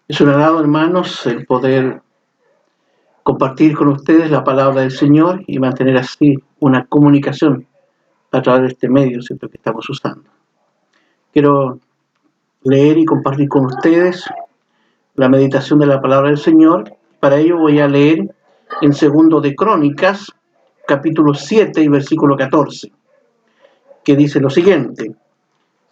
Es un agrado, hermanos, el poder compartir con ustedes la palabra del Señor y mantener así una comunicación a través de este medio, ¿cierto?, que estamos usando. Quiero leer y compartir con ustedes la meditación de la palabra del Señor. Para ello voy a leer en 2 de Crónicas, capítulo 7 y versículo 14, que dice lo siguiente: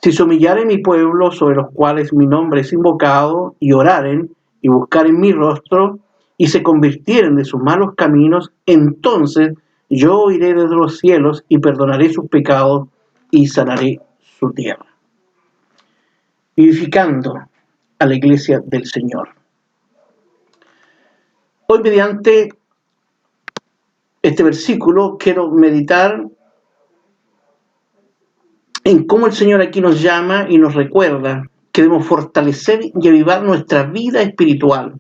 Si se humillare mi pueblo, sobre los cuales mi nombre es invocado, y oraren, y buscaren mi rostro, y se convirtieren de sus malos caminos, entonces yo oiré desde los cielos, y perdonaré sus pecados, y sanaré su tierra. Vivificando a la iglesia del Señor. Hoy, mediante este versículo, quiero meditar en cómo el Señor aquí nos llama y nos recuerda que debemos fortalecer y avivar nuestra vida espiritual.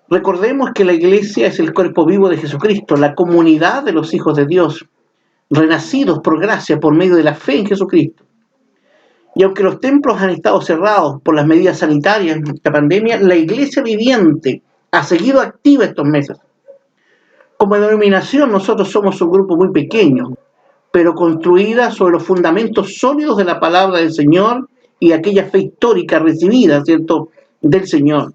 Recordemos que la iglesia es el cuerpo vivo de Jesucristo, la comunidad de los hijos de Dios, renacidos por gracia, por medio de la fe en Jesucristo. Y aunque los templos han estado cerrados por las medidas sanitarias de esta pandemia, la iglesia viviente ha seguido activa estos meses. Como denominación, nosotros somos un grupo muy pequeño, pero construida sobre los fundamentos sólidos de la palabra del Señor y aquella fe histórica recibida, ¿cierto?, del Señor.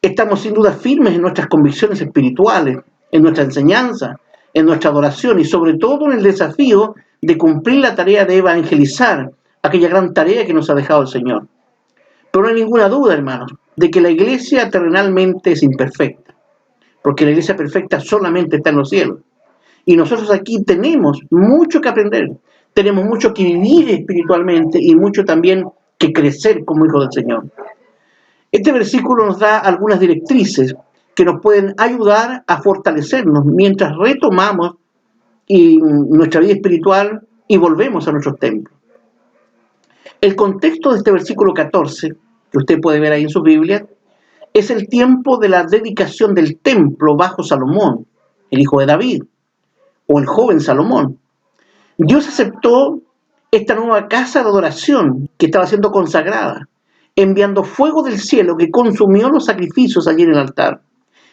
Estamos sin duda firmes en nuestras convicciones espirituales, en nuestra enseñanza, en nuestra adoración y sobre todo en el desafío de cumplir la tarea de evangelizar, aquella gran tarea que nos ha dejado el Señor. Pero no hay ninguna duda, hermanos, de que la iglesia terrenalmente es imperfecta, porque la iglesia perfecta solamente está en los cielos. Y nosotros aquí tenemos mucho que aprender, tenemos mucho que vivir espiritualmente y mucho también que crecer como hijos del Señor. Este versículo nos da algunas directrices que nos pueden ayudar a fortalecernos mientras retomamos nuestra vida espiritual y volvemos a nuestros templos. El contexto de este versículo 14, que usted puede ver ahí en su Biblia, es el tiempo de la dedicación del templo bajo Salomón, el hijo de David, o el joven Salomón. Dios aceptó esta nueva casa de adoración que estaba siendo consagrada, enviando fuego del cielo que consumió los sacrificios allí en el altar.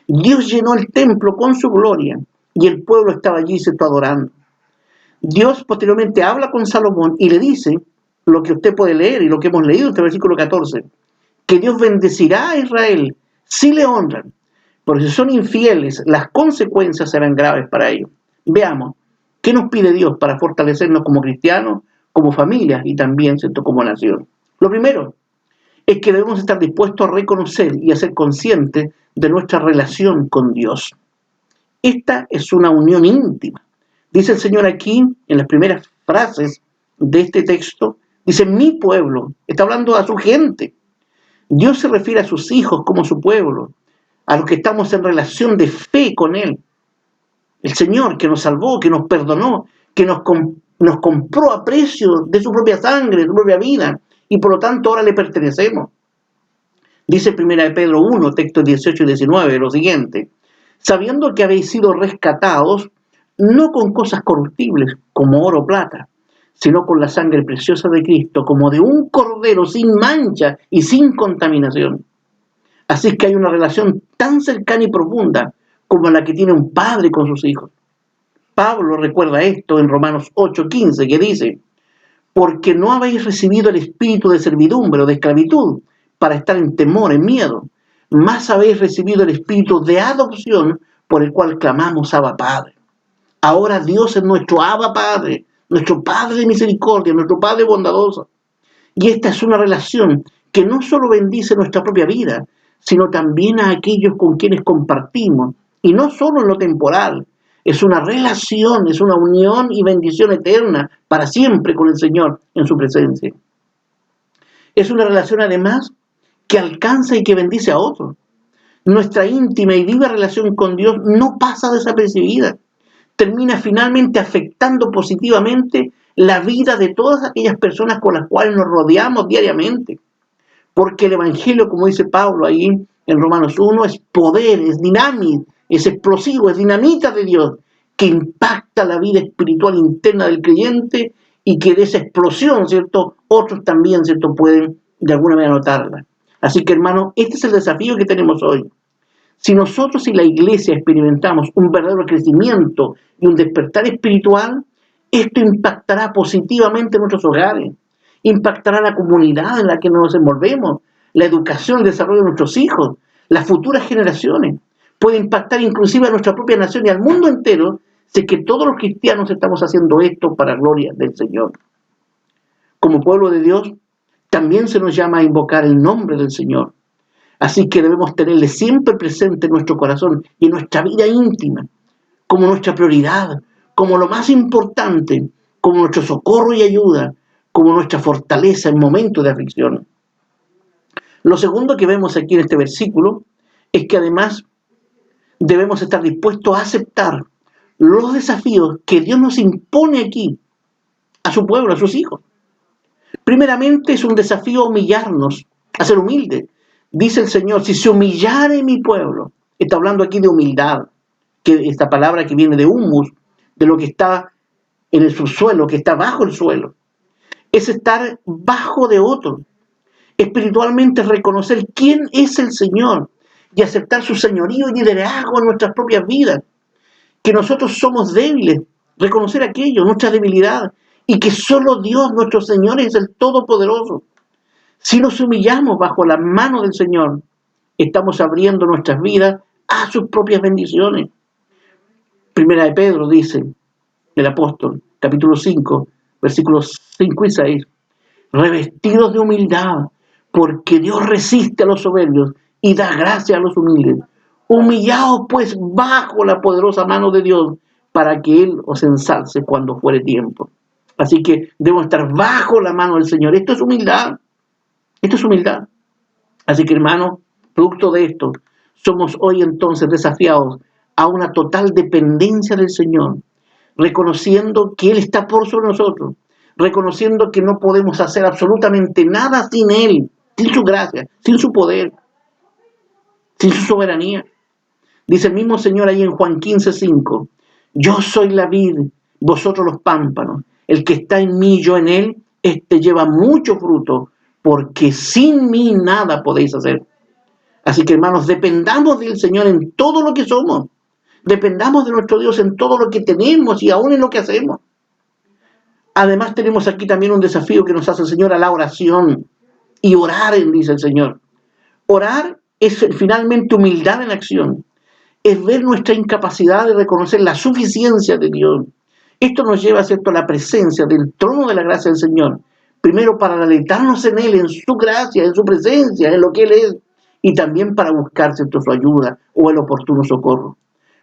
Dios llenó el templo con su gloria y el pueblo estaba allí, se está adorando. Dios posteriormente habla con Salomón y le dice lo que usted puede leer y lo que hemos leído en este versículo 14, que Dios bendecirá a Israel si le honran, porque si son infieles, las consecuencias serán graves para ellos. Veamos, ¿qué nos pide Dios para fortalecernos como cristianos, como familia y también, ¿cierto?, como nación? Lo primero es que debemos estar dispuestos a reconocer y a ser conscientes de nuestra relación con Dios. Esta es una unión íntima. Dice el Señor aquí, en las primeras frases de este texto, dice, mi pueblo, está hablando a su gente. Dios se refiere a sus hijos como su pueblo, a los que estamos en relación de fe con Él. El Señor que nos salvó, que nos perdonó, que nos compró a precio de su propia sangre, de su propia vida, y por lo tanto ahora le pertenecemos. Dice 1 Pedro 1, textos 18 y 19, lo siguiente: sabiendo que habéis sido rescatados, no con cosas corruptibles, como oro o plata, sino con la sangre preciosa de Cristo, como de un cordero sin mancha y sin contaminación. Así que hay una relación tan cercana y profunda como la que tiene un padre con sus hijos. Pablo recuerda esto en Romanos 8:15, que dice, porque no habéis recibido el espíritu de servidumbre o de esclavitud para estar en temor, en miedo, mas habéis recibido el espíritu de adopción por el cual clamamos Abba Padre. Ahora Dios es nuestro Abba Padre, nuestro Padre de misericordia, nuestro Padre bondadoso. Y esta es una relación que no solo bendice nuestra propia vida, sino también a aquellos con quienes compartimos, y no solo en lo temporal. Es una relación, es una unión y bendición eterna para siempre con el Señor en su presencia. Es una relación además que alcanza y que bendice a otros. Nuestra íntima y viva relación con Dios no pasa desapercibida. Termina finalmente afectando positivamente la vida de todas aquellas personas con las cuales nos rodeamos diariamente. Porque el Evangelio, como dice Pablo ahí en Romanos 1, es poder, es dinamita, es explosivo, es dinamita de Dios, que impacta la vida espiritual interna del creyente y que de esa explosión, ¿cierto?, otros también, ¿cierto?, pueden de alguna manera notarla. Así que, hermano, este es el desafío que tenemos hoy. Si nosotros y la iglesia experimentamos un verdadero crecimiento y un despertar espiritual, esto impactará positivamente en nuestros hogares, impactará la comunidad en la que nos envolvemos, la educación, el desarrollo de nuestros hijos, las futuras generaciones. Puede impactar inclusive a nuestra propia nación y al mundo entero, si es que todos los cristianos estamos haciendo esto para gloria del Señor. Como pueblo de Dios, también se nos llama a invocar el nombre del Señor. Así que debemos tenerle siempre presente en nuestro corazón y en nuestra vida íntima, como nuestra prioridad, como lo más importante, como nuestro socorro y ayuda, como nuestra fortaleza en momentos de aflicción. Lo segundo que vemos aquí en este versículo es que además debemos estar dispuestos a aceptar los desafíos que Dios nos impone aquí, a su pueblo, a sus hijos. Primeramente es un desafío a humillarnos, a ser humildes. Dice el Señor, si se humillare mi pueblo, está hablando aquí de humildad, que esta palabra que viene de humus, de lo que está en el subsuelo, que está bajo el suelo, es estar bajo de otro. Espiritualmente reconocer quién es el Señor y aceptar su señorío y liderazgo en nuestras propias vidas, que nosotros somos débiles, reconocer aquello, nuestra debilidad, y que solo Dios, nuestro Señor, es el Todopoderoso. Si nos humillamos bajo la mano del Señor, estamos abriendo nuestras vidas a sus propias bendiciones. Primera de Pedro dice, el apóstol, capítulo 5, versículos 5 y 6, revestidos de humildad, porque Dios resiste a los soberbios y da gracia a los humildes. Humillaos pues bajo la poderosa mano de Dios, para que Él os ensalce cuando fuere tiempo. Así que debemos estar bajo la mano del Señor. Esto es humildad. Esto es humildad. Así que, hermano, producto de esto, somos hoy entonces desafiados a una total dependencia del Señor, reconociendo que Él está por sobre nosotros, reconociendo que no podemos hacer absolutamente nada sin Él, sin su gracia, sin su poder, sin su soberanía. Dice el mismo Señor ahí en Juan 15:5, yo soy la vid, vosotros los pámpanos, el que está en mí, yo en él, este lleva mucho fruto, porque sin mí nada podéis hacer. Así que, hermanos, dependamos del Señor en todo lo que somos, dependamos de nuestro Dios en todo lo que tenemos y aún en lo que hacemos. Además tenemos aquí también un desafío que nos hace el Señor a la oración y orar, dice el Señor. Orar es finalmente humildad en acción, es ver nuestra incapacidad de reconocer la suficiencia de Dios. Esto nos lleva, ¿cierto?, a la presencia del trono de la gracia del Señor, primero para deleitarnos en Él, en su gracia, en su presencia, en lo que Él es, y también para buscar, ¿cierto?, su ayuda o el oportuno socorro.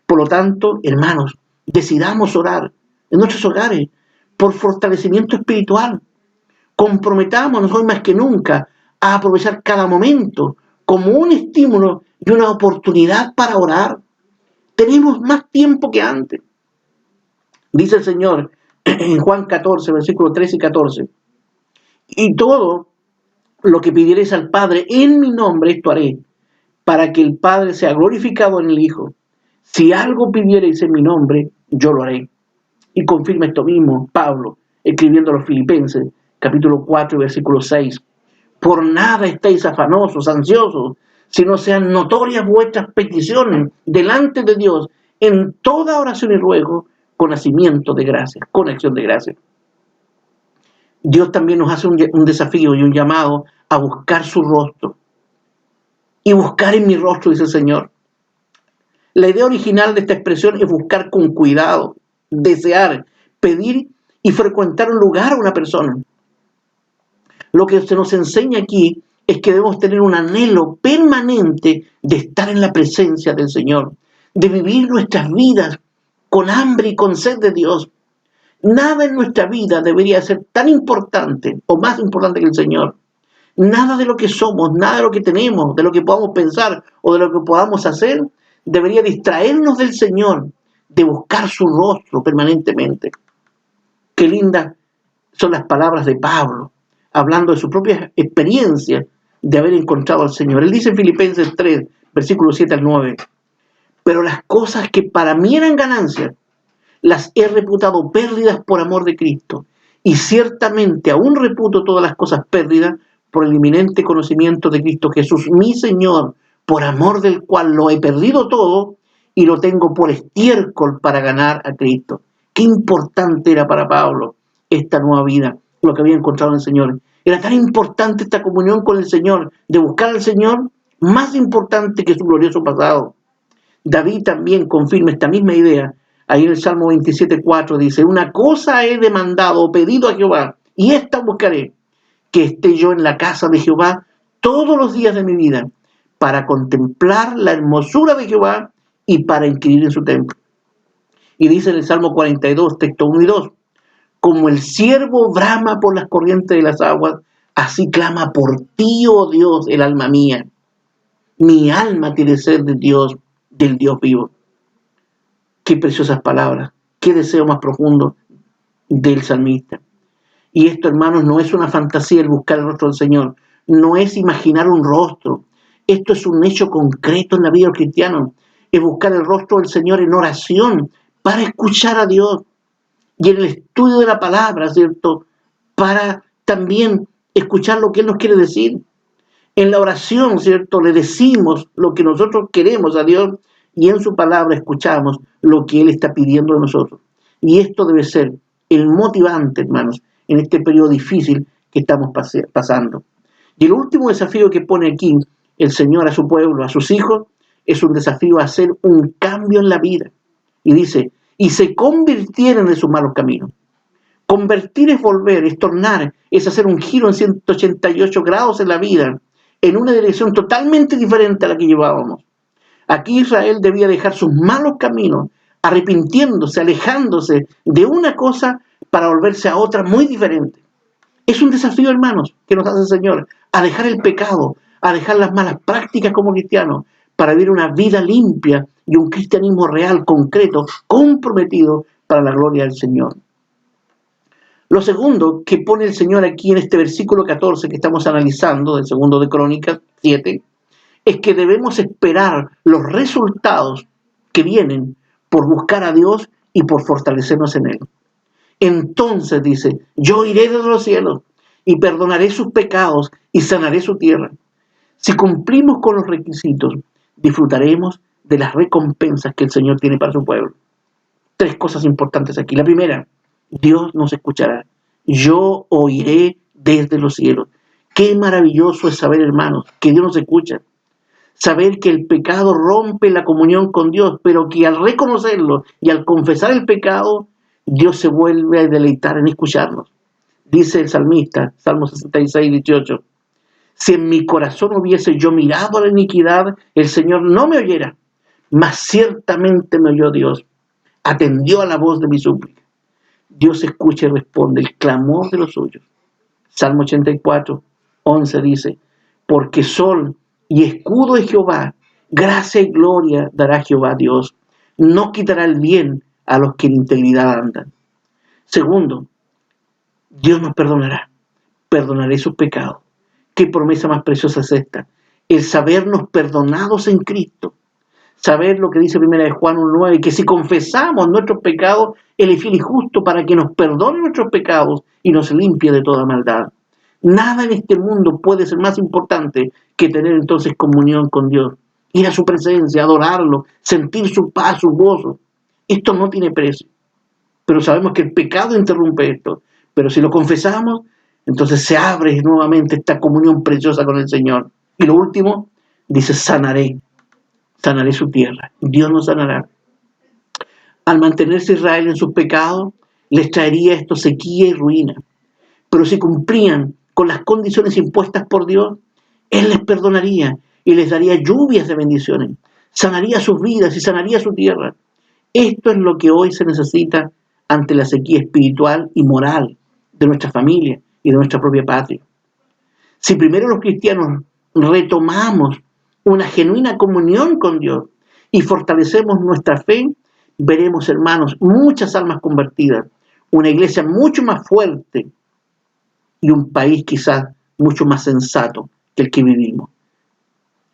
Por lo tanto, hermanos, decidamos orar en nuestros hogares por fortalecimiento espiritual. Comprometámonos hoy más que nunca a aprovechar cada momento como un estímulo y una oportunidad para orar. Tenemos más tiempo que antes. Dice el Señor en Juan 14, versículos 13 y 14, y todo lo que pidiereis al Padre en mi nombre, esto haré, para que el Padre sea glorificado en el Hijo. Si algo pidiereis en mi nombre, yo lo haré. Y confirma esto mismo Pablo, escribiendo a los Filipenses, capítulo 4, versículo 6. Por nada estéis afanosos, ansiosos, sino sean notorias vuestras peticiones delante de Dios en toda oración y ruego, con nacimiento de gracia, con acción de gracia. Dios también nos hace un desafío y un llamado a buscar su rostro. Y buscar en mi rostro, dice el Señor. La idea original de esta expresión es buscar con cuidado, desear, pedir y frecuentar un lugar a una persona. Lo que se nos enseña aquí es que debemos tener un anhelo permanente de estar en la presencia del Señor, de vivir nuestras vidas con hambre y con sed de Dios. Nada en nuestra vida debería ser tan importante o más importante que el Señor. Nada de lo que somos, nada de lo que tenemos, de lo que podamos pensar o de lo que podamos hacer, debería distraernos del Señor, de buscar su rostro permanentemente. Qué lindas son las palabras de Pablo, hablando de su propia experiencia de haber encontrado al Señor. Él dice en Filipenses 3, versículos 7 al 9, pero las cosas que para mí eran ganancias, las he reputado pérdidas por amor de Cristo, y ciertamente aún reputo todas las cosas pérdidas por el inminente conocimiento de Cristo Jesús, mi Señor, por amor del cual lo he perdido todo y lo tengo por estiércol para ganar a Cristo. Qué importante era para Pablo esta nueva vida, lo que había encontrado en el Señor. Era tan importante esta comunión con el Señor, de buscar al Señor, más importante que su glorioso pasado. David también confirma esta misma idea. Ahí en el Salmo 27:4 dice: una cosa he demandado o pedido a Jehová, y esta buscaré, que esté yo en la casa de Jehová todos los días de mi vida, para contemplar la hermosura de Jehová y para inquirir en su templo. Y dice en el Salmo 42, texto 1 y 2, como el ciervo brama por las corrientes de las aguas, así clama por ti, oh Dios, el alma mía. Mi alma tiene sed de Dios, del Dios vivo. Qué preciosas palabras, qué deseo más profundo del salmista. Y esto, hermanos, no es una fantasía el buscar el rostro del Señor, no es imaginar un rostro. Esto es un hecho concreto en la vida del cristiano. Es buscar el rostro del Señor en oración para escuchar a Dios. Y en el estudio de la palabra, ¿cierto? Para también escuchar lo que Él nos quiere decir. En la oración, ¿cierto? Le decimos lo que nosotros queremos a Dios y en su palabra escuchamos lo que Él está pidiendo de nosotros. Y esto debe ser el motivante, hermanos, en este periodo difícil que estamos pasando. Y el último desafío que pone aquí el Señor a su pueblo, a sus hijos, es un desafío a hacer un cambio en la vida. Y dice, y se convirtieron de sus malos caminos. Convertir es volver, es tornar, es hacer un giro en 188 grados en la vida, en una dirección totalmente diferente a la que llevábamos. Aquí Israel debía dejar sus malos caminos, arrepintiéndose, alejándose de una cosa para volverse a otra muy diferente. Es un desafío, hermanos, que nos hace el Señor, a dejar el pecado, a dejar las malas prácticas como cristianos, para vivir una vida limpia y un cristianismo real, concreto, comprometido para la gloria del Señor. Lo segundo que pone el Señor aquí en este versículo 14 que estamos analizando, del segundo de Crónicas 7, es que debemos esperar los resultados que vienen por buscar a Dios y por fortalecernos en Él. Entonces dice, yo iré desde los cielos y perdonaré sus pecados y sanaré su tierra. Si cumplimos con los requisitos, disfrutaremos de las recompensas que el Señor tiene para su pueblo. Tres cosas importantes aquí. La primera, Dios nos escuchará. Yo oiré desde los cielos. Qué maravilloso es saber, hermanos, que Dios nos escucha. Saber que el pecado rompe la comunión con Dios, pero que al reconocerlo y al confesar el pecado, Dios se vuelve a deleitar en escucharnos. Dice el salmista, Salmo 66:18, si en mi corazón hubiese yo mirado a la iniquidad, el Señor no me oyera, mas ciertamente me oyó Dios, atendió a la voz de mi súplica. Dios escucha y responde el clamor de los suyos. Salmo 84:11 dice, porque sol y escudo es Jehová, gracia y gloria dará Jehová Dios, no quitará el bien a los que en integridad andan. Segundo, Dios nos perdonará, perdonaré sus pecados. Qué promesa más preciosa es esta, el sabernos perdonados en Cristo. Saber lo que dice 1 de Juan 1:9, que si confesamos nuestros pecados, Él es fiel y justo para que nos perdone nuestros pecados y nos limpie de toda maldad. Nada en este mundo puede ser más importante que tener entonces comunión con Dios, ir a su presencia, adorarlo, sentir su paz, su gozo. Esto no tiene precio, pero sabemos que el pecado interrumpe esto. Pero si lo confesamos, entonces se abre nuevamente esta comunión preciosa con el Señor. Y lo último, dice, sanaré su tierra. Dios nos sanará. Al mantenerse Israel en sus pecados, les traería esto sequía y ruina. Pero si cumplían con las condiciones impuestas por Dios, Él les perdonaría y les daría lluvias de bendiciones. Sanaría sus vidas y sanaría su tierra. Esto es lo que hoy se necesita ante la sequía espiritual y moral de nuestra familia y de nuestra propia patria. Si primero los cristianos retomamos una genuina comunión con Dios y fortalecemos nuestra fe, veremos, hermanos, muchas almas convertidas, una iglesia mucho más fuerte y un país quizás mucho más sensato que el que vivimos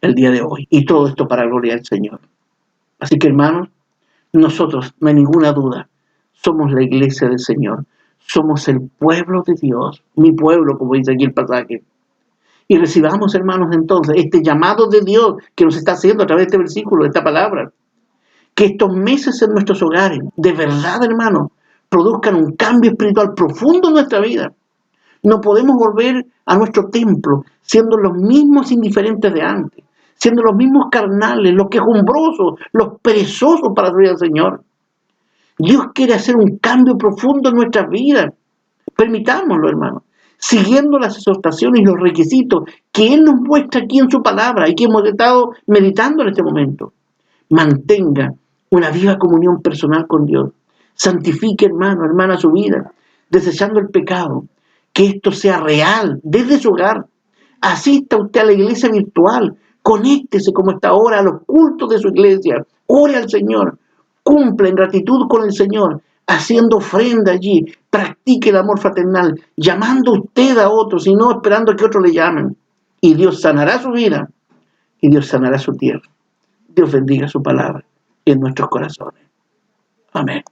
el día de hoy. Y todo esto para la gloria del Señor. Así que, hermanos, nosotros, no hay ninguna duda, somos la iglesia del Señor. Somos el pueblo de Dios, mi pueblo, como dice aquí el pasaje. Y recibamos, hermanos, entonces, este llamado de Dios que nos está haciendo a través de este versículo, de esta palabra. Que estos meses en nuestros hogares, de verdad, hermanos, produzcan un cambio espiritual profundo en nuestra vida. No podemos volver a nuestro templo siendo los mismos indiferentes de antes, siendo los mismos carnales, los quejumbrosos, los perezosos para servir al Señor. Dios quiere hacer un cambio profundo en nuestras vidas. Permitámoslo, hermanos, siguiendo las exhortaciones y los requisitos que Él nos muestra aquí en su palabra y que hemos estado meditando en este momento. Mantenga una viva comunión personal con Dios. Santifique, hermano, hermana, su vida, desechando el pecado. Que esto sea real desde su hogar. Asista usted a la iglesia virtual. Conéctese como está ahora a los cultos de su iglesia. Ore al Señor. Cumpla en gratitud con el Señor, haciendo ofrenda allí. Practique el amor fraternal, llamando usted a otros y no esperando que otros le llamen. Y Dios sanará su vida y Dios sanará su tierra. Dios bendiga su palabra en nuestros corazones. Amén.